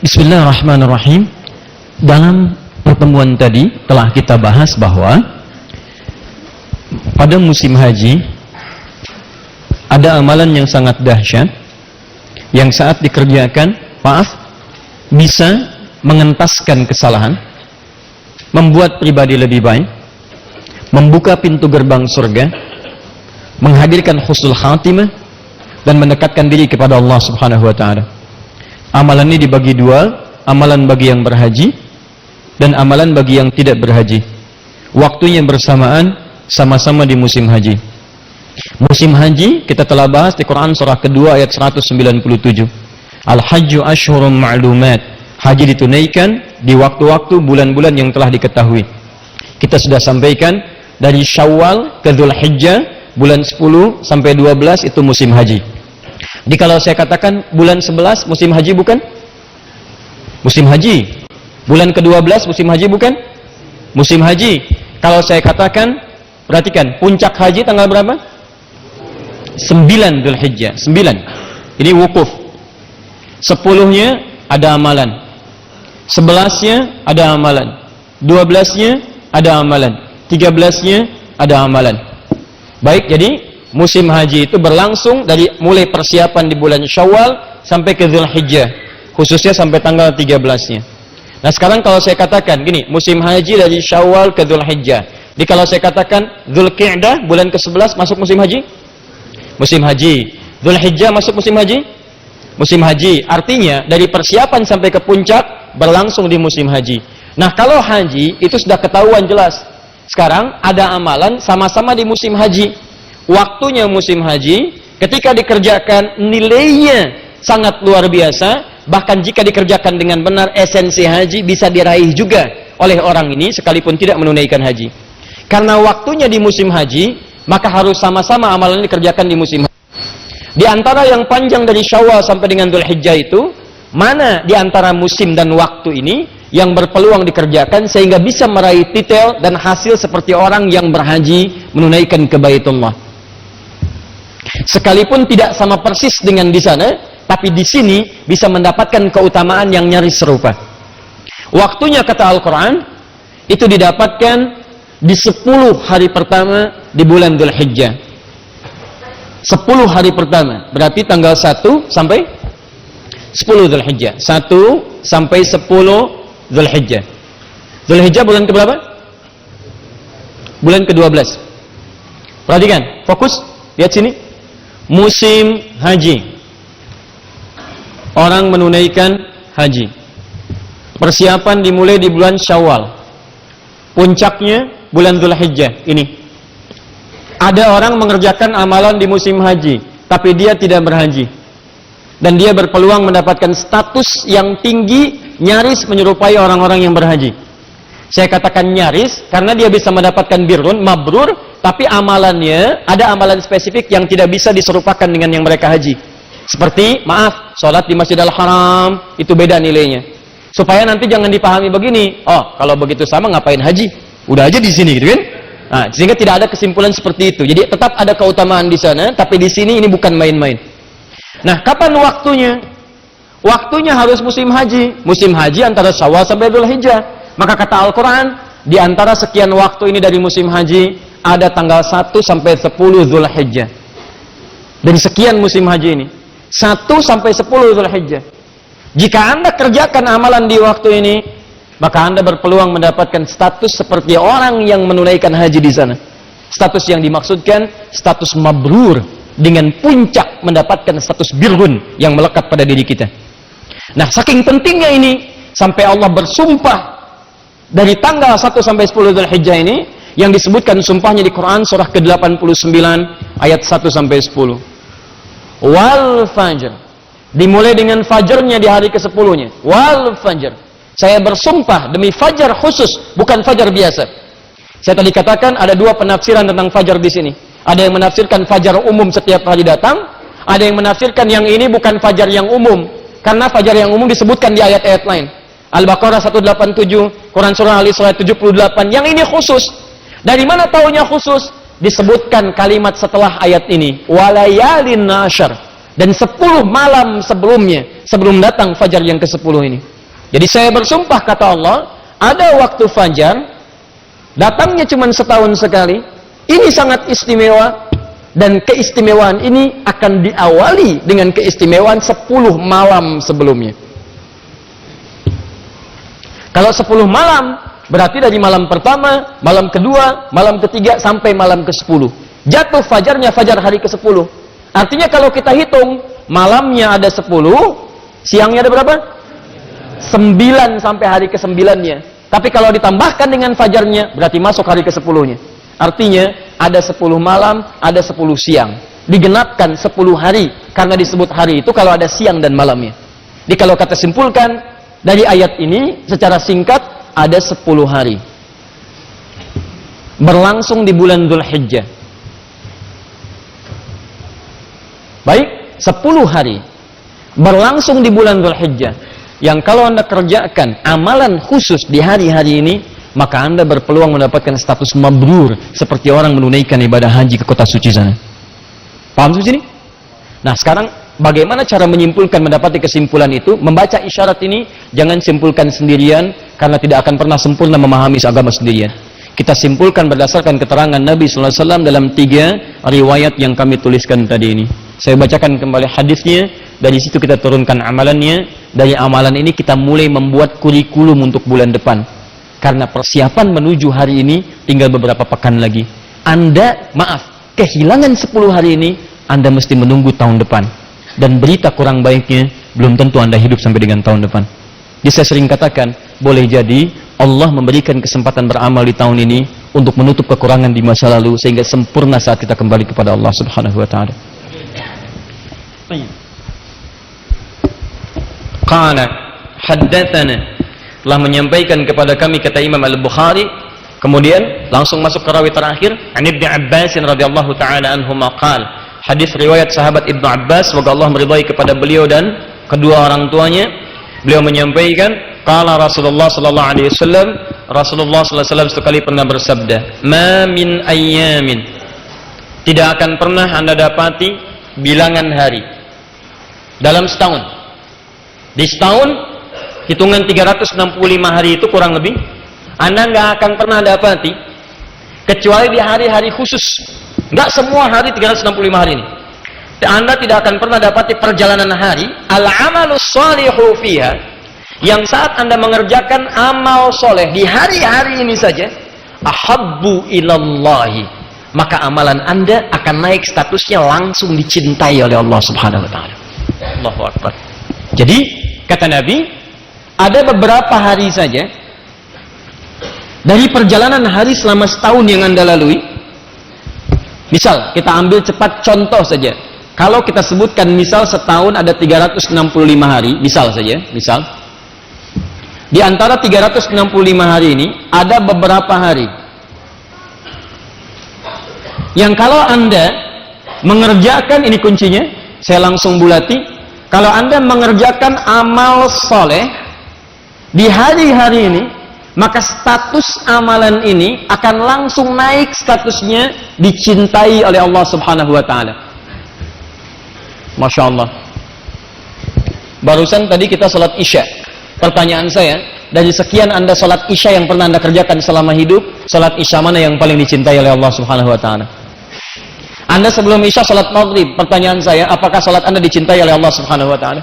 Bismillahirrahmanirrahim. Dalam pertemuan tadi telah kita bahas bahwa pada musim haji ada amalan yang sangat dahsyat yang saat dikerjakan, bisa mengentaskan kesalahan, membuat pribadi lebih baik, membuka pintu gerbang surga, menghadirkan husnul khatimah, dan mendekatkan diri kepada Allah Subhanahu wa taala. Amalan ini dibagi dua, amalan bagi yang berhaji dan amalan bagi yang tidak berhaji. Waktunya bersamaan, sama-sama di musim haji. Musim haji kita telah bahas di Quran surah kedua ayat 197. Al-hajju ashhurum ma'lumat. Haji ditunaikan di waktu-waktu bulan-bulan yang telah diketahui. Kita sudah sampaikan dari Syawal ke Dzulhijjah, bulan 10 sampai 12 itu musim haji. Jadi kalau saya katakan bulan 11 musim haji bukan? Musim haji. Bulan ke-12 musim haji bukan? Musim haji. Kalau saya katakan, perhatikan, puncak haji tanggal berapa? 9 Dzulhijjah. 9. Ini wukuf. 10-nya ada amalan. 11-nya ada amalan. 12-nya ada amalan. 13-nya ada amalan. Baik, jadi musim haji itu berlangsung dari mulai persiapan di bulan Syawal sampai ke Dzulhijjah, khususnya sampai tanggal 13-nya. Nah sekarang kalau saya katakan gini, musim haji dari Syawal ke Dzulhijjah. Jadi kalau saya katakan Dzulqa'dah bulan ke-11 masuk musim haji? Musim haji. Dzulhijjah masuk musim haji? Musim haji. Artinya dari persiapan sampai ke puncak berlangsung di musim haji. Nah kalau haji itu sudah ketahuan jelas. Sekarang ada amalan sama-sama di musim haji. Waktunya musim haji, ketika dikerjakan nilainya sangat luar biasa, bahkan jika dikerjakan dengan benar esensi haji bisa diraih juga oleh orang ini sekalipun tidak menunaikan haji. Karena waktunya di musim haji, maka harus sama-sama amalan dikerjakan di musim haji. Di antara yang panjang dari Syawal sampai dengan Dzulhijjah itu, mana di antara musim dan waktu ini yang berpeluang dikerjakan sehingga bisa meraih titel dan hasil seperti orang yang berhaji menunaikan ke Baitullah. Sekalipun tidak sama persis dengan di sana, tapi di sini bisa mendapatkan keutamaan yang nyaris serupa. Waktunya kata Al-Quran itu didapatkan di 10 hari pertama di bulan Dzulhijjah. 10 hari pertama, berarti tanggal 1 sampai 10 Dzulhijjah. 1 sampai 10 Dzulhijjah. Dzulhijjah bulan keberapa? Bulan ke-12. Perhatikan, fokus, lihat sini. Musim haji. Orang menunaikan haji. Persiapan dimulai di bulan Syawal. Puncaknya bulan Dzulhijjah ini. Ada orang mengerjakan amalan di musim haji, tapi dia tidak berhaji. Dan dia berpeluang mendapatkan status yang tinggi, nyaris menyerupai orang-orang yang berhaji. Saya katakan nyaris karena dia bisa mendapatkan birrun, mabrur, tapi amalannya ada amalan spesifik yang tidak bisa diserupakan dengan yang mereka haji. Seperti, maaf, sholat di Masjidil Haram itu beda nilainya. Supaya nanti jangan dipahami begini, oh kalau begitu sama ngapain haji? Udah aja di sini gitu kan? Nah, sehingga tidak ada kesimpulan seperti itu. Jadi tetap ada keutamaan di sana, tapi di sini ini bukan main-main. Nah, kapan waktunya? Waktunya harus musim haji. Musim haji antara Syawal sampai Dzulhijjah. Maka kata Al-Quran, di antara sekian waktu ini dari musim haji, ada tanggal 1 sampai 10 Dzulhijjah. Dari sekian musim haji ini, 1 sampai 10 Dzulhijjah. Jika Anda kerjakan amalan di waktu ini, maka Anda berpeluang mendapatkan status seperti orang yang menunaikan haji di sana. Status yang dimaksudkan, status mabrur, dengan puncak mendapatkan status birrun yang melekat pada diri kita. Nah, saking pentingnya ini, sampai Allah bersumpah dari tanggal 1 sampai 10 Dzulhijjah ini, yang disebutkan sumpahnya di Quran surah ke-89 ayat 1 sampai 10. Wal fajr. Dimulai dengan fajarnya di hari ke-10-nya. Wal fajr. Saya bersumpah demi fajar khusus, bukan fajar biasa. Saya tadi katakan ada dua penafsiran tentang fajar di sini. Ada yang menafsirkan fajar umum setiap hari datang, ada yang menafsirkan yang ini bukan fajar yang umum, karena fajar yang umum disebutkan di ayat-ayat lain. Al-Baqarah 187, Quran surah Al-Isra 78, yang ini khusus. Dari mana taunya khusus? Disebutkan kalimat setelah ayat ini, walayalin nasyar, dan 10 malam sebelumnya, sebelum datang fajar yang ke-10 ini. Jadi saya bersumpah, kata Allah, ada waktu fajar, datangnya cuma setahun sekali. Ini sangat istimewa, dan keistimewaan ini akan diawali dengan keistimewaan 10 malam sebelumnya. Kalau 10 malam, berarti dari malam pertama, malam kedua, malam ketiga, sampai malam ke-10. Jatuh fajarnya fajar hari ke-10. Artinya kalau kita hitung, malamnya ada 10, siangnya ada berapa? 9 sampai hari ke-9-nya. Tapi kalau ditambahkan dengan fajarnya, berarti masuk hari ke-10-nya. Artinya, ada 10 malam, ada 10 siang. Digenapkan 10 hari, karena disebut hari itu kalau ada siang dan malamnya. Jadi kalau kata simpulkan, dari ayat ini, secara singkat, ada 10 hari. Berlangsung di bulan Dzulhijjah. Baik, 10 hari. Berlangsung di bulan Dzulhijjah. Yang kalau Anda kerjakan amalan khusus di hari-hari ini, maka Anda berpeluang mendapatkan status mabrur, seperti orang menunaikan ibadah haji ke kota suci sana. Paham suci ini? Nah sekarang, bagaimana cara menyimpulkan, mendapati kesimpulan itu? Membaca isyarat ini, jangan simpulkan sendirian, karena tidak akan pernah sempurna memahami agama sendirian. Kita simpulkan berdasarkan keterangan Nabi SAW dalam 3 riwayat yang kami tuliskan tadi ini. Saya bacakan kembali hadisnya, dari situ kita turunkan amalannya. Dari amalan ini kita mulai membuat kurikulum untuk bulan depan. Karena persiapan menuju hari ini tinggal beberapa pekan lagi. Anda, maaf, kehilangan 10 hari ini, Anda mesti menunggu tahun depan. Dan berita kurang baiknya, belum tentu Anda hidup sampai dengan tahun depan. Jadi saya sering katakan, boleh jadi Allah memberikan kesempatan beramal di tahun ini untuk menutup kekurangan di masa lalu, sehingga sempurna saat kita kembali kepada Allah Subhanahu wa ta'ala. Qala haddatsana, telah menyampaikan kepada kami, kata Imam Al-Bukhari. Kemudian langsung masuk ke rawi terakhir, an Ibnu Abbas radhiyallahu taala anhuma qala, hadis riwayat sahabat Ibnu Abbas, semoga Allah meridai kepada beliau dan kedua orang tuanya. Beliau menyampaikan, qala Rasulullah sallallahu alaihi wasallam, Rasulullah sallallahu alaihi wasallam sekali pernah bersabda, ma min ayyamin, tidak akan pernah Anda dapati bilangan hari dalam setahun. Di setahun, hitungan 365 hari itu kurang lebih, Anda nggak akan pernah dapati, kecuali di hari-hari khusus. Nggak semua hari 365 hari ini. Anda tidak akan pernah dapati perjalanan hari, al-amalus shalihu fiha, yang saat Anda mengerjakan amal soleh di hari-hari ini saja, ahabbu ilallahi, maka amalan Anda akan naik statusnya, langsung dicintai oleh Allah Subhanahu wa ta'ala. Allahu Akbar. Jadi, kata Nabi, ada beberapa hari saja dari perjalanan hari selama setahun yang Anda lalui. Misal, kita ambil cepat contoh saja. Kalau kita sebutkan misal setahun ada 365 hari, misal saja, misal. Di antara 365 hari ini, ada beberapa hari yang kalau Anda mengerjakan, ini kuncinya, saya langsung bulati, kalau Anda mengerjakan amal soleh di hari-hari ini, maka status amalan ini akan langsung naik statusnya, dicintai oleh Allah Subhanahu wa ta'ala. Masya Allah. Barusan tadi kita sholat isya. Pertanyaan saya, dari sekian Anda sholat isya yang pernah Anda kerjakan selama hidup, sholat isya mana yang paling dicintai oleh Allah Subhanahu wa ta'ala? Anda sebelum isya sholat maghrib, pertanyaan saya, apakah sholat Anda dicintai oleh Allah Subhanahu wa ta'ala?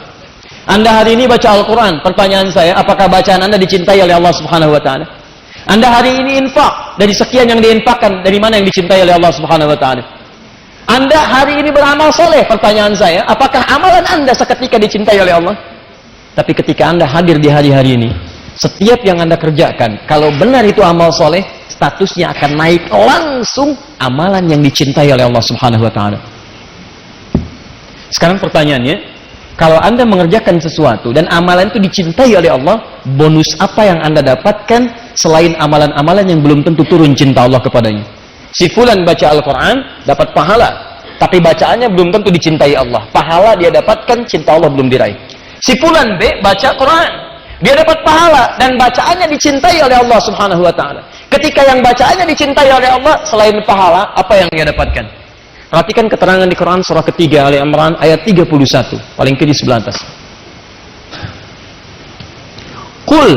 Anda hari ini baca Al-Quran, pertanyaan saya, apakah bacaan Anda dicintai oleh Allah Subhanahu wa ta'ala? Anda hari ini infak, dari sekian yang diinfakkan, dari mana yang dicintai oleh Allah Subhanahu wa ta'ala? Anda hari ini beramal soleh, pertanyaan saya, apakah amalan Anda seketika dicintai oleh Allah? Tapi ketika Anda hadir di hari-hari ini, setiap yang Anda kerjakan, kalau benar itu amal soleh, statusnya akan naik langsung amalan yang dicintai oleh Allah Subhanahu wa ta'ala. Sekarang pertanyaannya, kalau Anda mengerjakan sesuatu dan amalan itu dicintai oleh Allah, bonus apa yang Anda dapatkan selain amalan-amalan yang belum tentu turun cinta Allah kepadanya? Si fulan baca Al-Quran, dapat pahala, tapi bacaannya belum tentu dicintai Allah. Pahala dia dapatkan, cinta Allah belum diraih. Si fulan B baca Quran, dia dapat pahala dan bacaannya dicintai oleh Allah Subhanahu wa ta'ala. Ketika yang bacaannya dicintai oleh Allah, selain pahala, apa yang dia dapatkan? Perhatikan keterangan di Quran surah ketiga Ali Imran ayat 31, paling kiri sebelah atas. Qul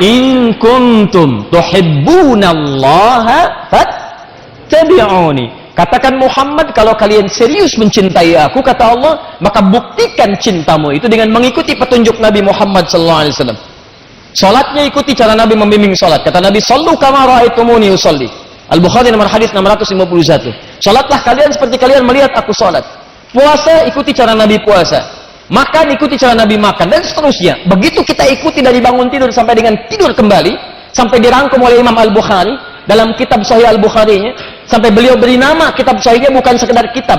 in kuntum tuhibbunallaha fattabi'uni. Katakan Muhammad, kalau kalian serius mencintai aku, kata Allah, maka buktikan cintamu itu dengan mengikuti petunjuk Nabi Muhammad SAW. Salatnya ikuti cara Nabi membimbing salat. Kata Nabi, "Shallu kama ra'aitumuni usolli." Al-Bukhari nomor hadis 651. Salatlah kalian seperti kalian melihat aku salat. Puasa, ikuti cara Nabi puasa. Makan, ikuti cara Nabi makan, dan seterusnya. Begitu kita ikuti dari bangun tidur sampai dengan tidur kembali, sampai dirangkum oleh Imam Al-Bukhari dalam kitab Sahih Al-Bukharinya, sampai beliau beri nama kitab Sahihnya bukan sekedar kitab.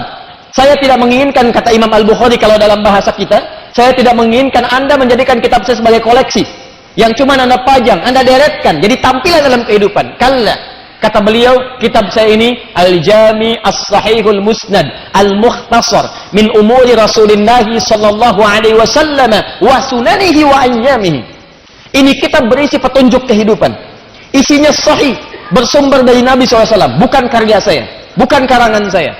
Saya tidak menginginkan, kata Imam Al-Bukhari kalau dalam bahasa kita, saya tidak menginginkan Anda menjadikan kitab saya sebagai koleksi yang cuma Anda pajang, Anda deretkan jadi tampilan dalam kehidupan. Kalla, kata beliau, kitab saya ini Al-Jami As-Sahihul Musnad Al-Mukhtasar min umuri Rasulullah sallallahu alaihi wasallam wa sunanihi wa ayyamihi. Ini kitab berisi petunjuk kehidupan, isinya sahih, bersumber dari Nabi SAW, bukan karya saya, bukan karangan saya,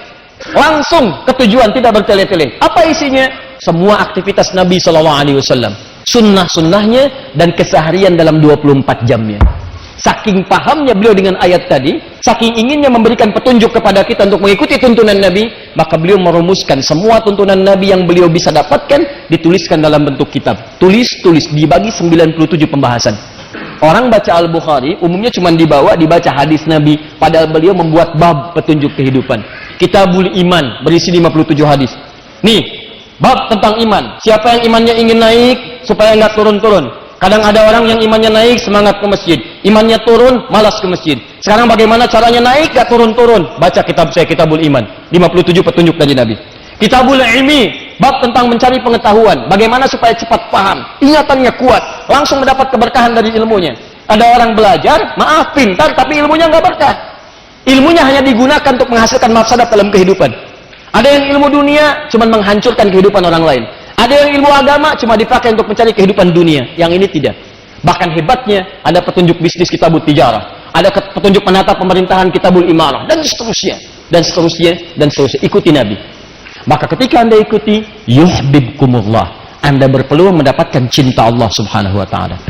langsung ke tujuan, tidak bertele-tele. Apa isinya? Semua aktivitas Nabi SAW, sunnah-sunnahnya, dan keseharian dalam 24 jamnya. Saking pahamnya beliau dengan ayat tadi, saking inginnya memberikan petunjuk kepada kita untuk mengikuti tuntunan Nabi, maka beliau merumuskan semua tuntunan Nabi yang beliau bisa dapatkan, dituliskan dalam bentuk kitab. Tulis, dibagi 97 pembahasan. Orang baca Al-Bukhari, umumnya cuma dibaca hadis Nabi, padahal beliau membuat bab petunjuk kehidupan. Kitabul Iman, berisi 57 hadis. Nih, bab tentang iman. Siapa yang imannya ingin naik, supaya nggak turun-turun. Kadang ada orang yang imannya naik, semangat ke masjid. Imannya turun, malas ke masjid. Sekarang bagaimana caranya naik, gak turun-turun? Baca kitab saya, Kitabul Iman. 57 petunjuk dari Nabi. Kitabul Ilmi, bab tentang mencari pengetahuan. Bagaimana supaya cepat paham, ingatannya kuat, langsung mendapat keberkahan dari ilmunya. Ada orang belajar, maaf pintar, tapi ilmunya nggak berkah. Ilmunya hanya digunakan untuk menghasilkan mafsadat dalam kehidupan. Ada yang ilmu dunia, cuma menghancurkan kehidupan orang lain. Ada yang ilmu agama cuma dipakai untuk mencari kehidupan dunia. Yang ini tidak. Bahkan hebatnya, ada petunjuk bisnis Kitabut Tijarah, ada petunjuk menata pemerintahan Kitabul Imarah, dan seterusnya, dan seterusnya, dan seterusnya. Ikuti Nabi. Maka ketika Anda ikuti, yuhibbukumullah, Anda berpeluang mendapatkan cinta Allah Subhanahu wa Ta'ala.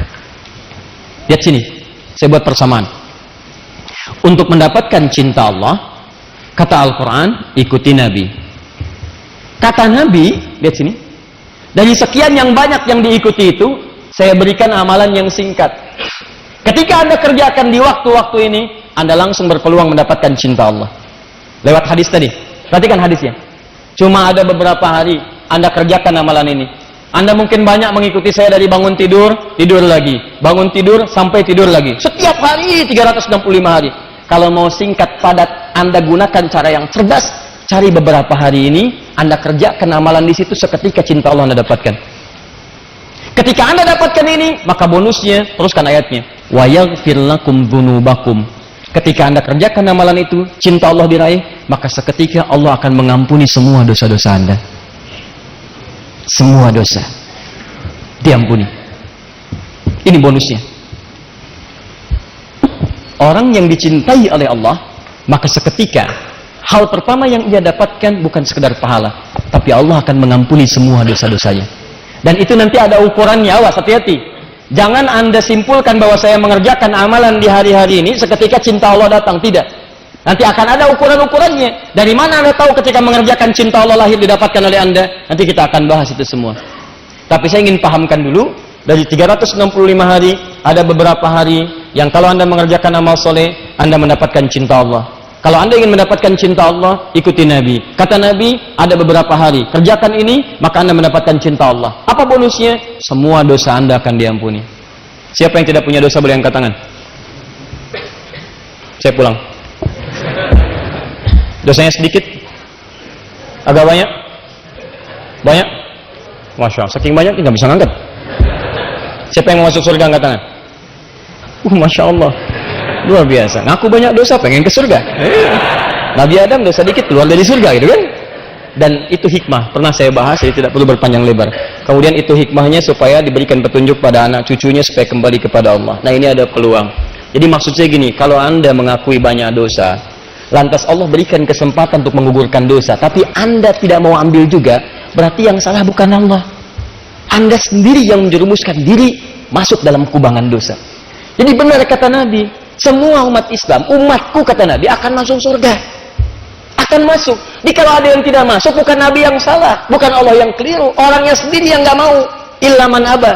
Lihat sini, saya buat persamaan. Untuk mendapatkan cinta Allah, kata Al-Quran, ikuti Nabi. Kata Nabi, lihat sini, dari sekian yang banyak yang diikuti itu, saya berikan amalan yang singkat. Ketika Anda kerjakan di waktu-waktu ini, Anda langsung berpeluang mendapatkan cinta Allah. Lewat hadis tadi. Perhatikan hadisnya. Cuma ada beberapa hari Anda kerjakan amalan ini. Anda mungkin banyak mengikuti saya dari bangun tidur, tidur lagi. Bangun tidur, sampai tidur lagi. Setiap hari, 365 hari. Kalau mau singkat, padat, Anda gunakan cara yang cerdas. Cari beberapa hari ini, Anda kerjakan amalan di situ, seketika cinta Allah Anda dapatkan. Ketika Anda dapatkan ini, maka bonusnya, teruskan ayatnya. Wa yaghfir lakum dzunubakum. Ketika Anda kerjakan amalan itu, cinta Allah diraih, maka seketika Allah akan mengampuni semua dosa-dosa Anda. Semua dosa diampuni. Ini bonusnya. Orang yang dicintai oleh Allah, maka seketika hal pertama yang ia dapatkan bukan sekedar pahala, tapi Allah akan mengampuni semua dosa-dosanya. Dan itu nanti ada ukurannya, awas, hati-hati. Jangan Anda simpulkan bahwa saya mengerjakan amalan di hari-hari ini, seketika cinta Allah datang. Tidak. Nanti akan ada ukuran-ukurannya. Dari mana Anda tahu ketika mengerjakan cinta Allah lahir didapatkan oleh Anda? Nanti kita akan bahas itu semua. Tapi saya ingin pahamkan dulu, dari 365 hari, ada beberapa hari yang kalau Anda mengerjakan amal soleh, Anda mendapatkan cinta Allah. Kalau Anda ingin mendapatkan cinta Allah, ikuti Nabi. Kata Nabi, ada beberapa hari. Kerjakan ini, maka Anda mendapatkan cinta Allah. Apa bonusnya? Semua dosa Anda akan diampuni. Siapa yang tidak punya dosa boleh angkat tangan? Saya pulang. Dosanya sedikit? Agak banyak? Banyak? Masya Allah, saking banyak tidak bisa ngangkat. Siapa yang mau masuk surga angkat tangan? Masya Allah, luar biasa. Ngaku banyak dosa, pengen ke surga. Nabi Adam dosa dikit keluar dari surga, gitu kan? Dan itu hikmah, pernah saya bahas, jadi tidak perlu berpanjang lebar. Kemudian itu hikmahnya supaya diberikan petunjuk pada anak cucunya supaya kembali kepada Allah. Nah, ini ada peluang. Jadi maksud saya gini, kalau Anda mengakui banyak dosa, lantas Allah berikan kesempatan untuk menggugurkan dosa, tapi Anda tidak mau ambil juga, berarti yang salah bukan Allah. Anda sendiri yang menjerumuskan diri masuk dalam kubangan dosa. Jadi benar kata Nabi, semua umat Islam, umatku kata Nabi akan masuk surga. Akan masuk. Jadi kalau ada yang tidak masuk, bukan Nabi yang salah, bukan Allah yang keliru, orangnya sendiri yang nggak mau. Illa man aba.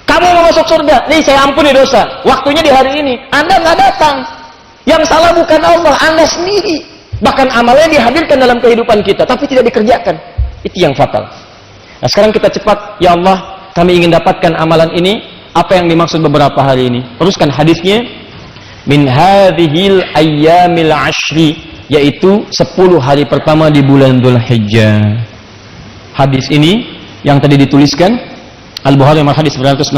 Kamu mau masuk surga, nih saya ampuni dosa. Waktunya di hari ini, Anda nggak datang. Yang salah bukan Allah, Anda sendiri. Bahkan amalnya dihadirkan dalam kehidupan kita, tapi tidak dikerjakan. Itu yang fatal. Nah sekarang kita cepat, ya Allah, kami ingin dapatkan amalan ini. Apa yang dimaksud beberapa hari ini? Teruskan hadisnya. Min hadhil ayyamil ashri, yaitu 10 hari pertama di bulan Dzulhijjah. Hadis ini yang tadi dituliskan Al-Bukhari nomor hadis 969,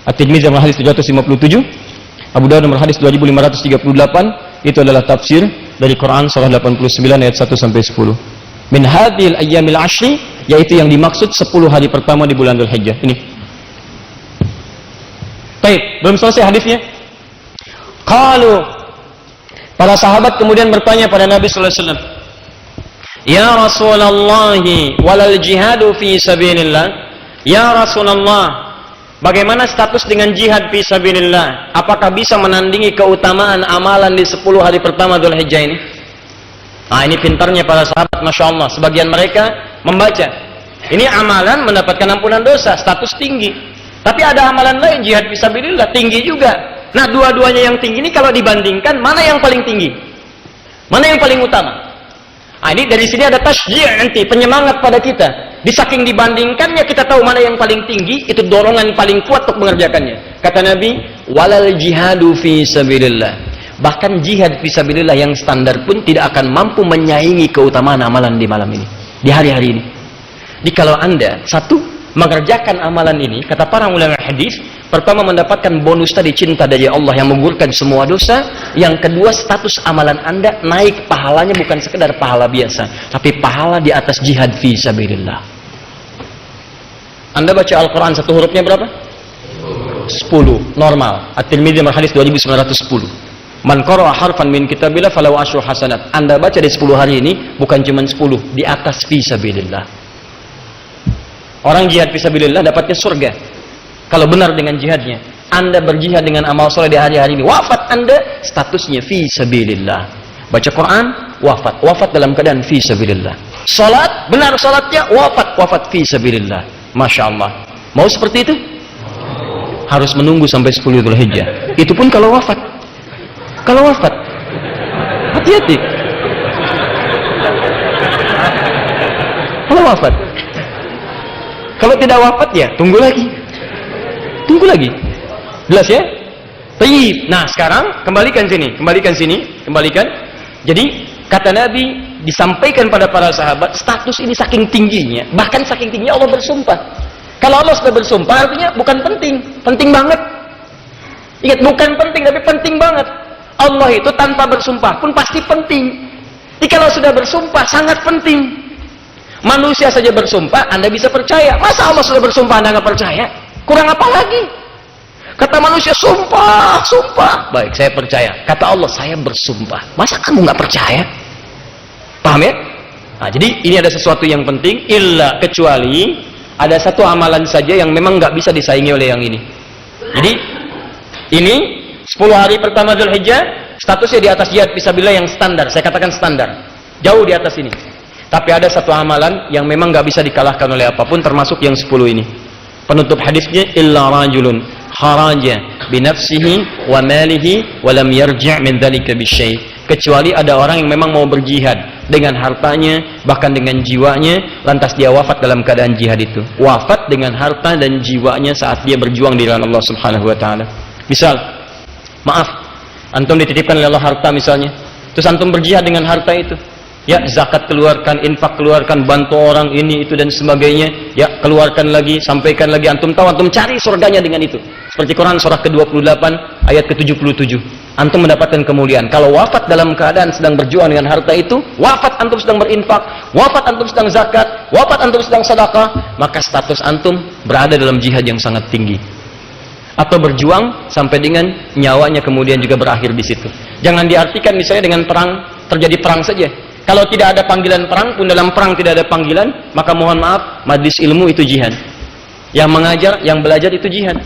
At-Tirmidzi nomor hadis 757, Abu Dawud nomor hadis 2538. Itu adalah tafsir dari Quran surah 89 ayat 1 sampai 10. Min hadhil ayyamil ashri, yaitu yang dimaksud 10 hari pertama di bulan Dzulhijjah. Ini. Baik, belum selesai hadisnya. Qalu, para sahabat kemudian bertanya pada Nabi sallallahu alaihi wasallam, "Ya Rasulullah, walal jihadu fi sabilillah?" Ya Rasulullah, bagaimana status dengan jihad fi sabilillah? Apakah bisa menandingi keutamaan amalan di 10 hari pertama Dzulhijjah ini? Nah, ini pintarnya para sahabat, Masya Allah. Sebagian mereka membaca, ini amalan mendapatkan ampunan dosa, status tinggi. Tapi ada amalan lain, jihad fi sabilillah, tinggi juga. Nah, dua-duanya yang tinggi ini kalau dibandingkan, mana yang paling tinggi? Mana yang paling utama? Nah, ini dari sini ada tasjih nanti, penyemangat pada kita. Di saking dibandingkannya kita tahu mana yang paling tinggi, itu dorongan paling kuat untuk mengerjakannya. Kata Nabi, walal jihadu fi sabilillah. Bahkan jihad fi sabilillah yang standar pun tidak akan mampu menyaingi keutamaan amalan di malam ini, di hari-hari ini. Jadi kalau Anda satu mengerjakan amalan ini, kata para ulama hadis, pertama mendapatkan bonus tadi, cinta dari Allah yang menggugurkan semua dosa. Yang kedua, status amalan Anda naik, pahalanya bukan sekedar pahala biasa, tapi pahala di atas jihad fi sabilillah. Anda baca Al-Quran satu hurufnya berapa? 10, normal. At-Tirmidzi nomor hadis 2910. Man qara'a harfan min kitabillah falahu asyru hasanat. Anda baca di 10 hari ini bukan cuma 10, di atas fi sabilillah. Orang jihad fi sabilillah dapatnya surga kalau benar dengan jihadnya. Anda berjihad dengan amal soleh di hari-hari ini, wafat Anda statusnya fi sabilillah. Baca Quran, wafat dalam keadaan fi sabilillah. Salat, benar salatnya, wafat fi sabilillah. Masya Allah. Mau seperti itu? Harus menunggu sampai 10 Dzulhijjah. Itu pun kalau wafat. Kalau wafat, hati-hati. Kalau wafat. Kalau tidak wafat ya tunggu lagi. Tunggu lagi. Jelas ya? Baik. Nah, sekarang kembalikan sini. Jadi kata Nabi disampaikan pada para sahabat, status ini saking tingginya, bahkan saking tingginya Allah bersumpah. Kalau Allah sudah bersumpah artinya bukan penting banget. Ingat, bukan penting tapi penting banget. Allah itu tanpa bersumpah pun pasti penting. Jadi kalau sudah bersumpah sangat penting. Manusia saja bersumpah, Anda bisa percaya. Masa Allah sudah bersumpah Anda nggak percaya? Kurang apa lagi? Kata manusia, sumpah. Baik, saya percaya. Kata Allah, saya bersumpah. Masa kamu nggak percaya? Paham ya? Nah, jadi ini ada sesuatu yang penting. Illa, kecuali ada satu amalan saja yang memang nggak bisa disaingi oleh yang ini. Jadi ini 10 hari pertama Dzulhijjah, statusnya di atas jihad fisabilillah yang standar. Saya katakan standar, jauh di atas ini. Tapi ada satu amalan yang memang nggak bisa dikalahkan oleh apapun, termasuk yang 10 ini. Penutup hadisnya, illa rajulun kharaja binafsihi wa malihi wa lam yarji' min dzalika bisyai'. Kecuali ada orang yang memang mau berjihad dengan hartanya, bahkan dengan jiwanya, lantas dia wafat dalam keadaan jihad itu. Wafat dengan harta dan jiwanya saat dia berjuang di jalan Allah Subhanahu wa taala. Misal, maaf, antum dititipkan oleh Allah harta misalnya, terus antum berjihad dengan harta itu. Ya, zakat keluarkan, infak keluarkan, bantu orang ini itu dan sebagainya. Ya, keluarkan lagi, sampaikan lagi. Antum tahu, antum cari surganya dengan itu. Seperti Quran surah ke-28 ayat ke-77. Antum mendapatkan kemuliaan. Kalau wafat dalam keadaan sedang berjuang dengan harta itu, wafat antum sedang berinfak, wafat antum sedang zakat, wafat antum sedang sedekah, maka status antum berada dalam jihad yang sangat tinggi. Atau berjuang sampai dengan nyawanya kemudian juga berakhir di situ. Jangan diartikan misalnya dengan perang, terjadi perang saja. Kalau tidak ada panggilan perang pun, dalam perang tidak ada panggilan, maka mohon maaf, majlis ilmu itu jihad. Yang mengajar, yang belajar itu jihad.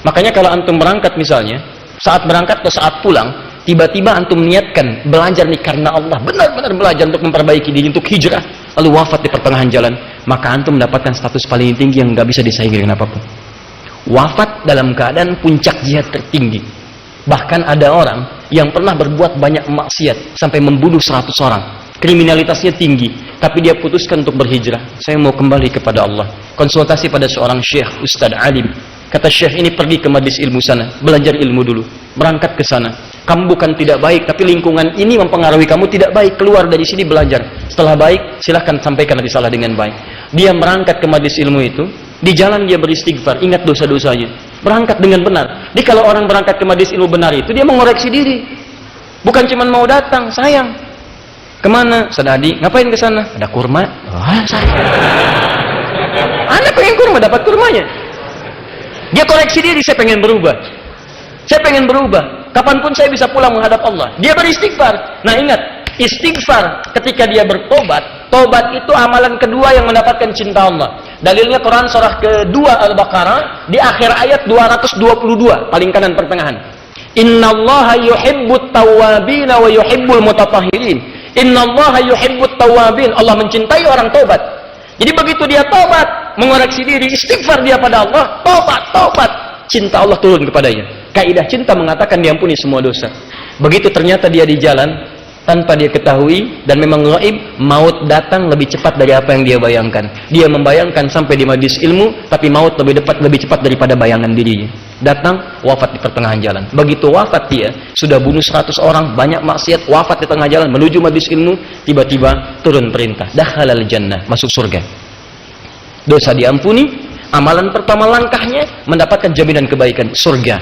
Makanya kalau antum berangkat misalnya, saat berangkat atau saat pulang, tiba-tiba antum niatkan belajar nih karena Allah, benar-benar belajar untuk memperbaiki diri, untuk hijrah, lalu wafat di pertengahan jalan, maka antum mendapatkan status paling tinggi yang nggak bisa disaingi dengan apapun. Wafat dalam keadaan puncak jihad tertinggi. Bahkan ada orang yang pernah berbuat banyak maksiat sampai membunuh 100 orang, kriminalitasnya tinggi, tapi dia putuskan untuk berhijrah. Saya mau kembali kepada Allah. Konsultasi pada seorang syekh, ustadz alim. Kata syekh ini, pergi ke majlis ilmu sana, belajar ilmu dulu, berangkat ke sana. Kamu bukan tidak baik, tapi lingkungan ini mempengaruhi kamu tidak baik. Keluar dari sini, belajar. Setelah baik, silahkan sampaikan risalah dengan baik. Dia berangkat ke majlis ilmu itu. Di jalan dia beristighfar, ingat dosa-dosanya. Berangkat dengan benar. Jadi kalau orang berangkat ke majlis ilmu benar itu, dia mengoreksi diri. Bukan cuma mau datang, sayang. Kemana? Sadadi, ngapain ke sana? Ada kurma. Wah, sayang. Anda pengen kurma, dapat kurmanya. Dia koreksi diri, saya pengen berubah. Saya pengen berubah. Kapanpun saya bisa pulang menghadap Allah. Dia beristighfar. Nah ingat, istighfar ketika dia bertobat, tobat itu amalan kedua yang mendapatkan cinta Allah. Dalilnya Quran surah kedua Al-Baqarah di akhir ayat 222, paling kanan pertengahan. Innallaha yuhibbut tawwabin wa yuhibbul mutatahhirin. Innallaha yuhibbut tawwabin. Allah mencintai orang tobat. Jadi begitu dia tobat, mengoreksi diri, istighfar dia pada Allah, tobat, cinta Allah turun kepadanya. Kaidah cinta mengatakan diampuni semua dosa. Begitu ternyata dia di jalan tanpa dia ketahui dan memang gaib, maut datang lebih cepat dari apa yang dia bayangkan. Dia membayangkan sampai di majlis ilmu, tapi maut lebih cepat daripada bayangan dirinya. Datang, wafat di pertengahan jalan. Begitu wafat dia, sudah bunuh 100 orang, banyak maksiat, wafat di tengah jalan menuju majlis ilmu, tiba-tiba turun perintah, dakhalal jannah, masuk surga. Dosa diampuni, amalan pertama langkahnya mendapatkan jaminan kebaikan, surga.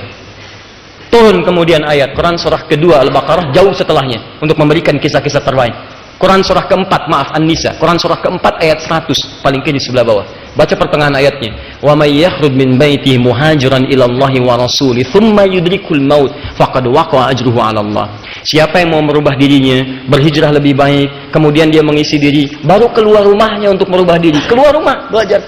Turun kemudian ayat Quran surah kedua Al-Baqarah jauh setelahnya untuk memberikan kisah-kisah terbaik. Quran surah keempat, maaf An-Nisa, Quran surah keempat ayat 100 paling kiri sebelah bawah. Baca pertengahan ayatnya. Wa may yakhruj min baitihi muhajiran ila Allahi wa rasuli thumma yudrikul maut faqad waqa'a ajruhu 'ala Allah. Siapa yang mau merubah dirinya, berhijrah lebih baik, kemudian dia mengisi diri, baru keluar rumahnya untuk merubah diri, keluar rumah belajar.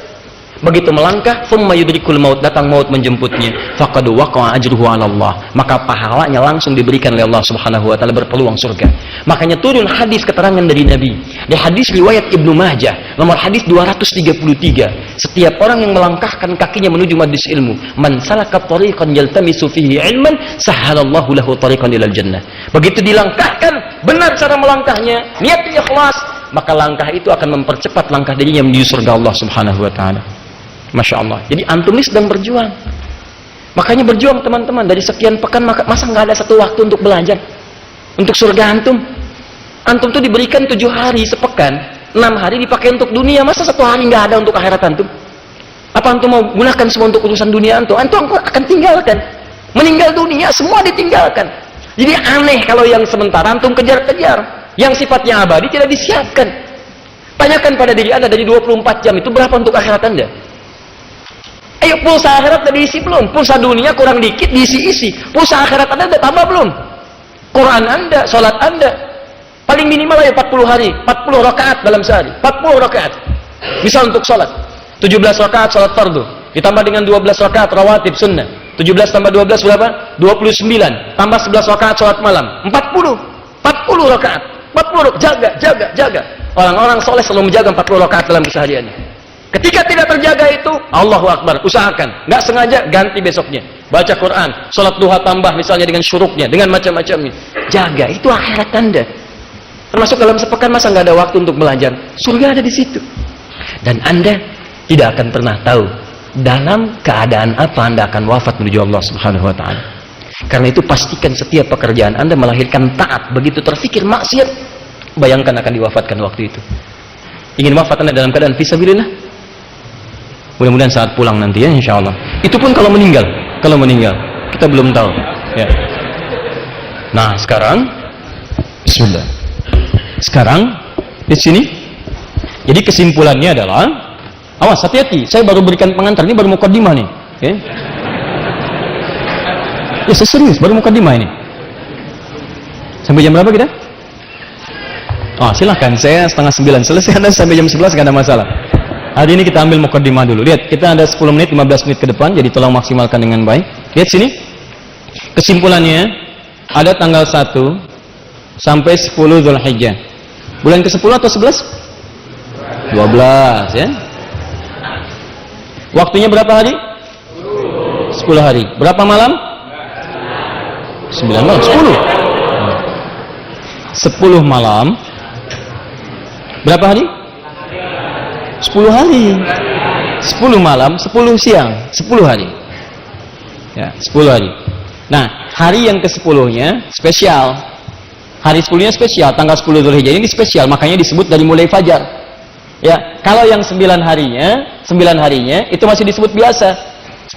Begitu melangkah, thumma yudrikul maut, datang maut menjemputnya, faqad waqa'a ajruhu 'ala Allah, maka pahalanya langsung diberikan oleh Allah Subhanahu wa taala, berpeluang surga. Makanya turun hadis keterangan dari Nabi. Di hadis riwayat Ibnu Majah, nomor hadis 233, setiap orang yang melangkahkan kakinya menuju majlis ilmu, man salaka tariqan yaltamisu fihi ilman, sahhalallahu lahu tariqan ilal jannah. Begitu dilangkahkan, benar cara melangkahnya, niat ikhlas, maka langkah itu akan mempercepat langkah dirinya menuju surga Allah Subhanahu wa taala. Masya Allah. Jadi antum ini sedang berjuang. Makanya berjuang teman-teman. Dari sekian pekan, masa nggak ada satu waktu untuk belajar untuk surga antum? Antum tuh diberikan 7 hari sepekan, 6 hari dipakai untuk dunia. Masa 1 hari nggak ada untuk akhirat antum? Apa antum mau gunakan semua untuk urusan dunia antum? Antum akan tinggalkan. Meninggal dunia, semua ditinggalkan. Jadi aneh kalau yang sementara antum kejar-kejar. Yang sifatnya abadi tidak disiapkan. Tanyakan pada diri anda, dari 24 jam itu berapa untuk akhirat anda? Ayo, pulsa akhirat udah diisi belum? Pulsa dunia kurang dikit, diisi-isi. Pulsa akhirat anda udah tambah belum? Quran anda, sholat anda, paling minimal ayo 40 hari, 40 rakaat dalam sehari, 40 rakaat. Misal untuk sholat, 17 rakaat sholat fardu, ditambah dengan 12 rakaat rawatib sunnah. 17 tambah 12 berapa? 29. Tambah 11 rakaat sholat malam, 40 rakaat. 40 jaga. Orang-orang soleh selalu menjaga 40 rakaat dalam kesehariannya. Ketika tidak terjaga itu, Allahu Akbar, usahakan. Nggak sengaja, ganti besoknya. Baca Quran, sholat duha tambah misalnya dengan syuruknya, dengan macam-macamnya. Jaga, itu akhirat anda. Termasuk dalam sepekan, masa nggak ada waktu untuk belajar? Surga ada di situ. Dan anda tidak akan pernah tahu dalam keadaan apa anda akan wafat menuju Allah Subhanahu wa taala. Karena itu pastikan setiap pekerjaan anda melahirkan taat. Begitu terfikir maksiat, bayangkan akan diwafatkan waktu itu. Ingin wafat anda dalam keadaan fisabilillah? Mudah-mudahan saat pulang nanti ya, insya Allah. Itu pun kalau meninggal. Kalau meninggal, kita belum tahu. Ya. Nah, sekarang, Bismillah. Sekarang di sini. Jadi kesimpulannya adalah, awas, hati-hati. Saya baru berikan pengantar, ini baru mukadimah nih. Ya, ya saya serius, baru mukadimah ini. Sampai jam berapa kita? Oh, silahkan. Saya 8:30 selesai. Anda sampai jam 11 nggak ada masalah. Hari ini kita ambil mukaddimah dulu. Lihat, kita ada 10 menit, 15 menit ke depan, jadi tolong maksimalkan dengan baik. Lihat sini. Kesimpulannya, ada tanggal 1 sampai 10 Zulhijjah. Bulan ke-10 atau 11? 12 ya. Waktunya berapa hari? 10 hari. Berapa malam? 9 malam. 10 malam. Berapa hari? 10 hari. 10 malam, 10 siang, 10 hari. Ya, 10 hari. Nah, hari yang ke-10-nya spesial. Hari 10-nya spesial, tanggal 10 Zulhijjah ini spesial, makanya disebut dari mulai fajar. Ya, kalau yang 9 harinya itu masih disebut biasa.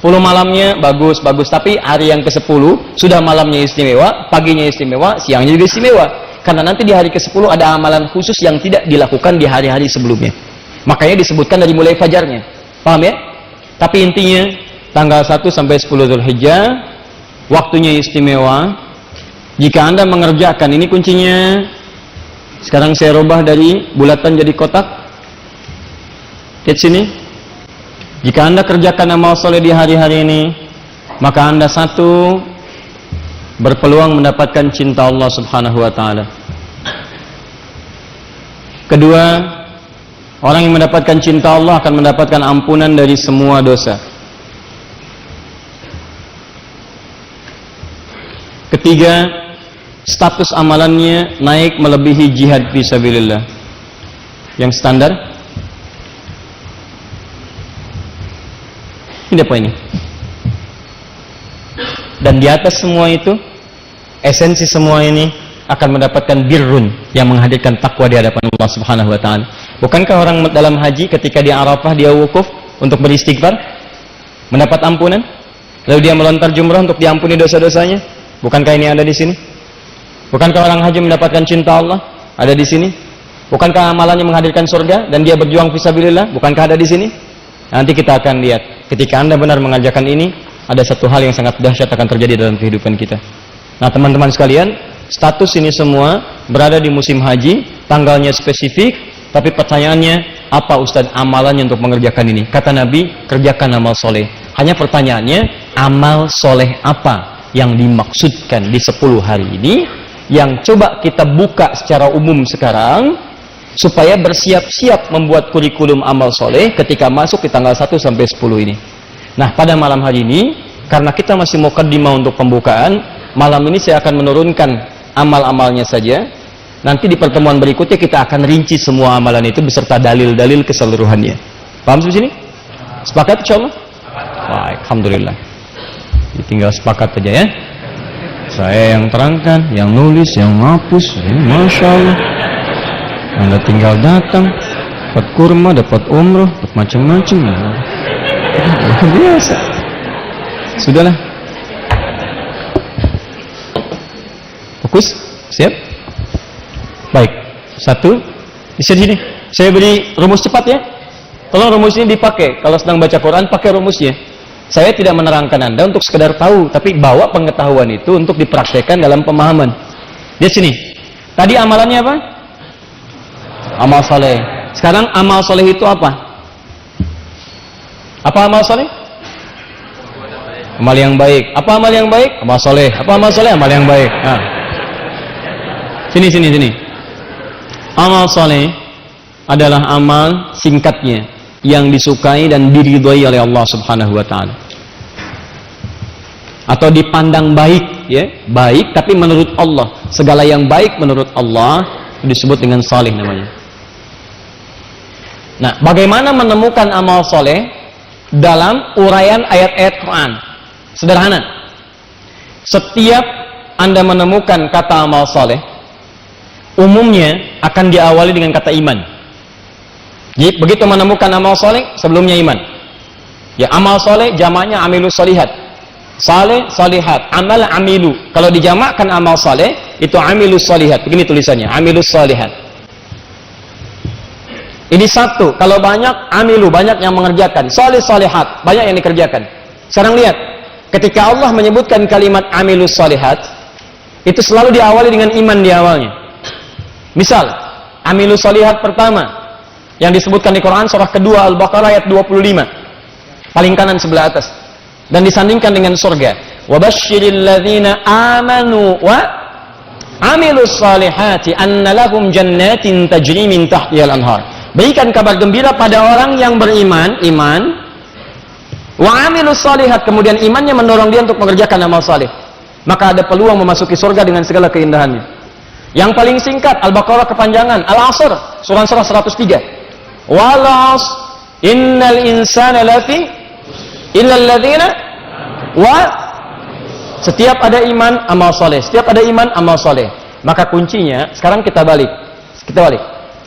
10 malamnya bagus, tapi hari yang ke-10 sudah malamnya istimewa, paginya istimewa, siangnya juga istimewa. Karena nanti di hari ke-10 ada amalan khusus yang tidak dilakukan di hari-hari sebelumnya. Makanya disebutkan dari mulai fajarnya. Paham ya? Tapi intinya tanggal 1 sampai 10 Zulhijjah waktunya istimewa. Jika Anda mengerjakan, ini kuncinya. Sekarang saya rubah dari bulatan jadi kotak. Lihat sini. Jika Anda kerjakan amal soleh di hari-hari ini, maka Anda satu berpeluang mendapatkan cinta Allah Subhanahu wa taala. Kedua, orang yang mendapatkan cinta Allah akan mendapatkan ampunan dari semua dosa. Ketiga, status amalannya naik melebihi jihad fisabilillah. Yang standar? Ini apa ini? Dan di atas semua itu, esensi semua ini akan mendapatkan birrun yang menghadirkan takwa di hadapan Allah Subhanahu wa taala. Bukankah orang dalam haji ketika di Arafah dia wukuf untuk beristighfar, mendapat ampunan? Lalu dia melontar jumrah untuk diampuni dosa-dosanya? Bukankah ini ada di sini? Bukankah orang haji mendapatkan cinta Allah? Ada di sini. Bukankah amalannya menghadirkan surga dan dia berjuang fisabilillah? Bukankah ada di sini? Nanti kita akan lihat. Ketika Anda benar mengajarkan ini, ada satu hal yang sangat dahsyat akan terjadi dalam kehidupan kita. Nah, teman-teman sekalian, status ini semua berada di musim haji, tanggalnya spesifik, tapi pertanyaannya, apa Ustaz amalannya untuk mengerjakan ini? Kata Nabi, kerjakan amal soleh. Hanya pertanyaannya, amal soleh apa yang dimaksudkan di 10 hari ini, yang coba kita buka secara umum sekarang, supaya bersiap-siap membuat kurikulum amal soleh ketika masuk di tanggal 1 sampai 10 ini. Nah, pada malam hari ini, karena kita masih mukaddimah untuk pembukaan, malam ini saya akan menurunkan amal-amalnya saja. Nanti di pertemuan berikutnya kita akan rinci semua amalan itu beserta dalil-dalil keseluruhannya. Paham sampai sini? Sepakat insyaallah? Baik, alhamdulillah. Tinggal sepakat aja ya. Saya yang terangkan, yang nulis, yang ngapus, Masya Allah. Anda tinggal datang, dapat kurma, dapat umroh, dapat macam-macam. Luar biasa. Sudahlah. Fokus, siap? Baik. 1. Di sini. Saya beri rumus cepat ya. Tolong rumus ini dipakai. Kalau sedang baca Quran, pakai rumusnya. Saya tidak menerangkan Anda untuk sekedar tahu, tapi bawa pengetahuan itu untuk dipraktekkan dalam pemahaman. Di sini. Tadi amalannya apa? Amal soleh. Sekarang amal soleh itu apa? Apa amal soleh? Amal yang baik. Apa amal yang baik? Amal soleh. Apa amal soleh? Amal yang baik. Nah. Sini. Amal soleh adalah amal singkatnya yang disukai dan diridhoi oleh Allah Subhanahu wa taala. Atau dipandang baik, ya, baik tapi menurut Allah. Segala yang baik menurut Allah disebut dengan saleh namanya. Nah, bagaimana menemukan amal soleh dalam uraian ayat-ayat Quran? Sederhana. Setiap Anda menemukan kata amal soleh, umumnya akan diawali dengan kata iman. Jadi begitu menemukan amal soleh, sebelumnya iman. Ya, amal soleh jamaknya amilus solihat. Saleh, solihat, amal amilu. Kalau dijamakkan amal soleh, itu amilus solihat. Begini tulisannya, amilus solihat. Ini satu. Kalau banyak, amilu, banyak yang mengerjakan. Soleh, solihat, banyak yang dikerjakan. Sekarang lihat, ketika Allah menyebutkan kalimat amilus solihat, itu selalu diawali dengan iman di awalnya. Misal, amilus solihat pertama, yang disebutkan di Quran surah kedua Al-Baqarah ayat 25. Paling kanan sebelah atas. Dan disandingkan dengan surga. Wabashshiril ladzina amanu wa amilus salihati anna lahum jannatin tajri min tahtihal anhar. Berikan kabar gembira pada orang yang beriman, wa amilus salihat, kemudian imannya mendorong dia untuk mengerjakan amal saleh. Maka ada peluang memasuki surga dengan segala keindahannya. Yang paling singkat Al-Baqarah kepanjangan, Al-Asr, surah 103. Wal 'asr innal insana lafi illal ladzina wa, setiap ada iman amal soleh, setiap ada iman amal soleh. Maka kuncinya sekarang kita balik.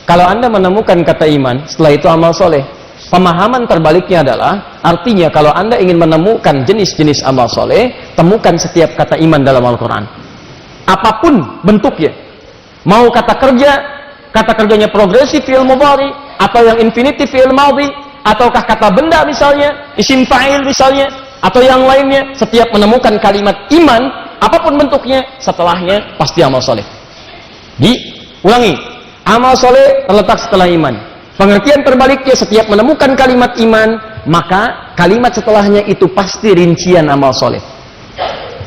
Kalau Anda menemukan kata iman, setelah itu amal soleh. Pemahaman terbaliknya adalah, artinya kalau Anda ingin menemukan jenis-jenis amal soleh, temukan setiap kata iman dalam Al-Quran. Apapun bentuknya, mau kata kerjanya progresif fi'il mudhari, atau yang infinitif fi'il madhi, ataukah kata benda misalnya, isim fa'il misalnya, atau yang lainnya, setiap menemukan kalimat iman, apapun bentuknya, setelahnya pasti amal soleh. Diulangi, amal soleh terletak setelah iman. Pengertian terbaliknya, setiap menemukan kalimat iman, maka kalimat setelahnya itu pasti rincian amal soleh.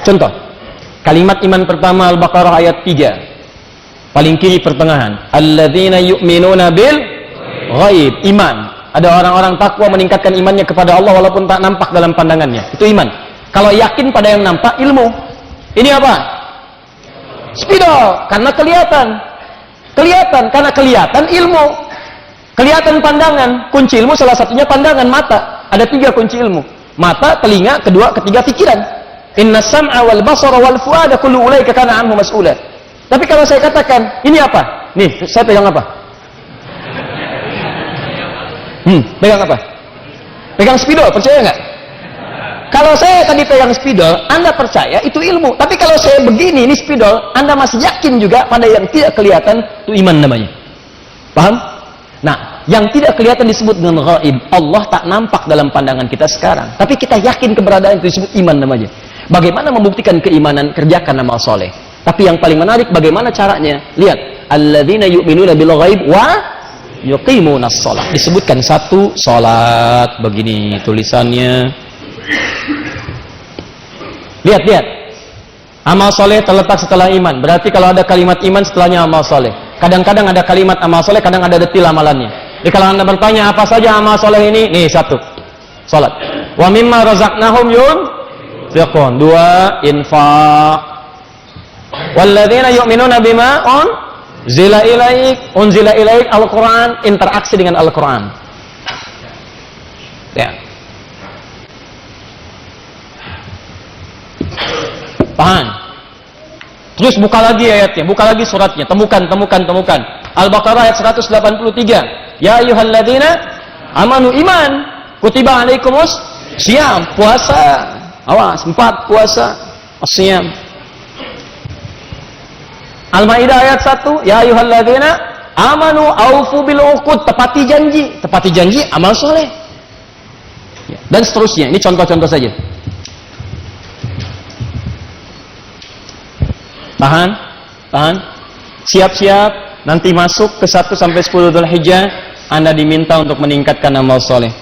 Contoh, kalimat iman pertama Al-Baqarah ayat 3, paling kiri pertengahan, alladzina yu'minuna bil ghaib, iman. Ada orang-orang takwa meningkatkan imannya kepada Allah walaupun tak nampak dalam pandangannya. Itu iman. Kalau yakin pada yang nampak, ilmu. Ini apa? Spidol, karena kelihatan. Karena kelihatan ilmu. Kelihatan pandangan. Kunci ilmu salah satunya pandangan, mata. Ada 3 kunci ilmu. Mata, telinga, kedua, ketiga pikiran. Inna sam'a wal basara wal fuada kullu ulaika kana anhu mas'ula. Tapi kalau saya katakan, ini apa? Nih, saya pegang apa? Pegang apa? Pegang spidol, percaya nggak? Kalau saya tadi pegang spidol, Anda percaya itu ilmu. Tapi kalau saya begini, ini spidol, Anda masih yakin juga pada yang tidak kelihatan, itu iman namanya. Paham? Nah, yang tidak kelihatan disebut dengan ghaib. Allah tak nampak dalam pandangan kita sekarang. Tapi kita yakin keberadaan itu disebut iman namanya. Bagaimana membuktikan keimanan? Kerjakan amal soleh. Tapi yang paling menarik, bagaimana caranya? Lihat, alladzina yu'minuna bil ghaib wa yuqimunas shalah. Disebutkan satu salat, begini tulisannya. Lihat. Amal soleh terletak setelah iman. Berarti kalau ada kalimat iman setelahnya amal soleh. Kadang-kadang ada kalimat amal soleh, kadang ada detil amalannya. Jadi kalau Anda bertanya apa saja amal soleh ini, nih 1, salat. Wa mimma razaqnahum yunfiqun. 2, infaq. Walladzina yu'minuna bima unzila ilaik Al-Quran, interaksi dengan Al-Quran. Ya. Paham? Terus buka lagi ayatnya, buka lagi suratnya, temukan. Al-Baqarah ayat 183. Ya ayyuhalladzina amanu iman, kutiba alaikumus syiyam, puasa. Awas, 4 puasa, asyam. Al-Maidah ayat 1, ya ayyuhalladzina amanu aufu bil uqud, tepati janji amal soleh. Dan seterusnya, ini contoh-contoh saja. Tahan. Siap-siap, nanti masuk ke 1 sampai 10 Dzulhijjah, Anda diminta untuk meningkatkan amal soleh.